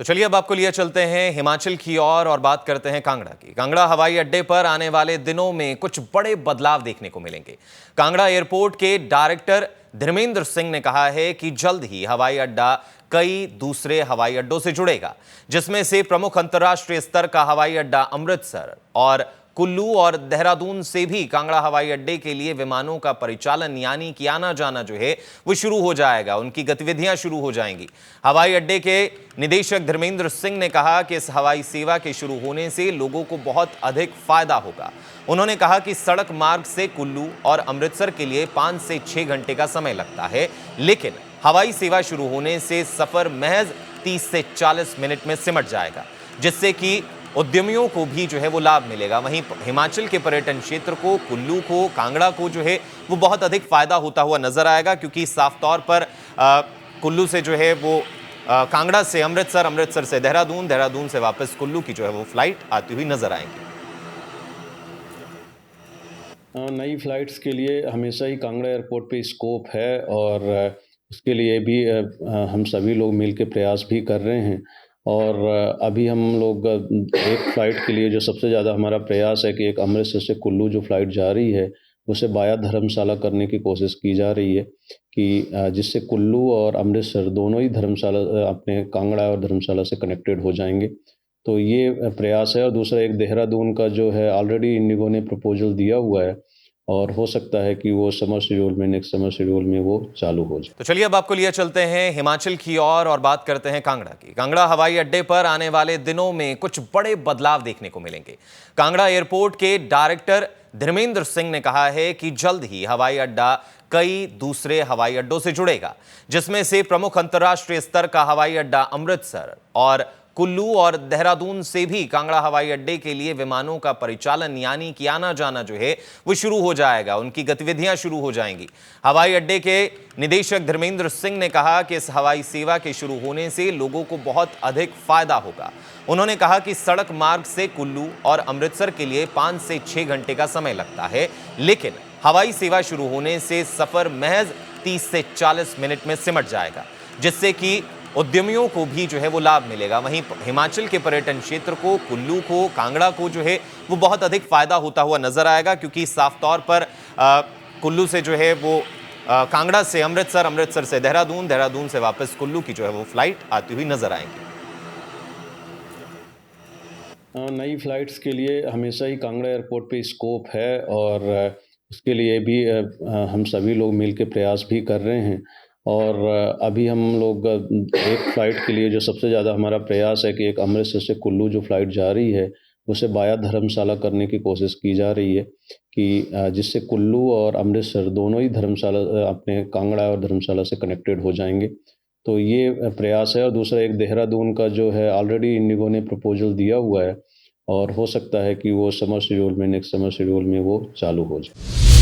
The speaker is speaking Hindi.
तो चलिए अब आपको लिए चलते हैं हिमाचल की ओर और बात करते हैं कांगड़ा की। कांगड़ा हवाई अड्डे पर आने वाले दिनों में कुछ बड़े बदलाव देखने को मिलेंगे। कांगड़ा एयरपोर्ट के डायरेक्टर धर्मेंद्र सिंह ने कहा है कि जल्द ही हवाई अड्डा कई दूसरे हवाई अड्डों से जुड़ेगा, जिसमें से प्रमुख अंतर्राष्ट्रीय स्तर का हवाई अड्डा अमृतसर और कुल्लू और देहरादून से भी कांगड़ा हवाई अड्डे के लिए विमानों का परिचालन यानी कि आना जाना जो है वो शुरू हो जाएगा, उनकी गतिविधियां शुरू हो जाएंगी। हवाई अड्डे के निदेशक धर्मेंद्र सिंह ने कहा कि इस हवाई सेवा के शुरू होने से लोगों को बहुत अधिक फायदा होगा। उन्होंने कहा कि सड़क मार्ग से कुल्लू और अमृतसर के लिए 5 से 6 घंटे का समय लगता है, लेकिन हवाई सेवा शुरू होने से सफर महज 30 से 40 मिनट में सिमट जाएगा, जिससे कि उद्यमियों को भी जो है वो लाभ मिलेगा। वहीं हिमाचल के पर्यटन क्षेत्र को, कुल्लू को, कांगड़ा को जो है वो बहुत अधिक फायदा होता हुआ नजर आएगा, क्योंकि साफ तौर पर कुल्लू से जो है वो कांगड़ा से अमृतसर, अमृतसर से देहरादून, देहरादून से वापस कुल्लू की जो है वो फ्लाइट आती हुई नजर आएंगी। नई फ्लाइट्स के लिए हमेशा ही कांगड़ा एयरपोर्ट पे स्कोप है और उसके लिए भी हम सभी लोग मिल के प्रयास भी कर रहे हैं। और अभी हम लोग एक फ़्लाइट के लिए जो सबसे ज़्यादा हमारा प्रयास है कि एक अमृतसर से कुल्लू जो फ़्लाइट जा रही है, उसे बाया धर्मशाला करने की कोशिश की जा रही है कि जिससे कुल्लू और अमृतसर दोनों ही धर्मशाला अपने कांगड़ा और धर्मशाला से कनेक्टेड हो जाएँगे। तो ये प्रयास है। और दूसरा एक देहरादून का जो है ऑलरेडी इंडिगो ने प्रपोज़ल दिया हुआ है और हो सकता है कि वो समर शेड्यूल में, नेक्स्ट समर शेड्यूल में वो चालू हो जाए। तो चलिए अब आपको लिए चलते हैं हिमाचल की ओर और बात करते हैं कांगड़ा की। कांगड़ा हवाई अड्डे पर आने वाले दिनों में कुछ बड़े बदलाव देखने को मिलेंगे। कांगड़ा एयरपोर्ट के डायरेक्टर धर्मेंद्र सिंह ने कहा है कि जल्द ही हवाई अड्डा कई दूसरे हवाई अड्डों से जुड़ेगा, जिसमें से प्रमुख अंतर्राष्ट्रीय स्तर का हवाई अड्डा अमृतसर और कुल्लू और देहरादून से भी कांगड़ा हवाई अड्डे के लिए विमानों का परिचालन यानी कि आना जाना जो है वो शुरू हो जाएगा, उनकी गतिविधियां शुरू हो जाएंगी। हवाई अड्डे के निदेशक धर्मेंद्र सिंह ने कहा कि इस हवाई सेवा के शुरू होने से लोगों को बहुत अधिक फायदा होगा। उन्होंने कहा कि सड़क मार्ग से कुल्लू और अमृतसर के लिए 5 से 6 घंटे का समय लगता है, लेकिन हवाई सेवा शुरू होने से सफर महज 30 से 40 मिनट में सिमट जाएगा, जिससे कि उद्यमियों को भी जो है वो लाभ मिलेगा। वहीं हिमाचल के पर्यटन क्षेत्र को, कुल्लू को, कांगड़ा को जो है वो बहुत अधिक फायदा होता हुआ नजर आएगा, क्योंकि साफ तौर पर कुल्लू से जो है वो कांगड़ा से अमृतसर, अमृतसर से देहरादून, देहरादून से वापस कुल्लू की जो है वो फ्लाइट आती हुई नजर आएंगी। नई फ्लाइट्स के लिए हमेशा ही कांगड़ा एयरपोर्ट पे स्कोप है और उसके लिए भी हम सभी लोग मिल के प्रयास भी कर रहे हैं। और अभी हम लोग एक फ़्लाइट के लिए जो सबसे ज़्यादा हमारा प्रयास है कि एक अमृतसर से कुल्लू जो फ़्लाइट जा रही है, उसे बाया धर्मशाला करने की कोशिश की जा रही है कि जिससे कुल्लू और अमृतसर दोनों ही धर्मशाला अपने कांगड़ा और धर्मशाला से कनेक्टेड हो जाएँगे। तो ये प्रयास है। और दूसरा एक देहरादून का जो है ऑलरेडी इंडिगो ने प्रपोज़ल दिया हुआ है और हो सकता है कि वो समर शेड्यूल में, नेक्स्ट समर शेड्यूल में वो चालू हो जाए।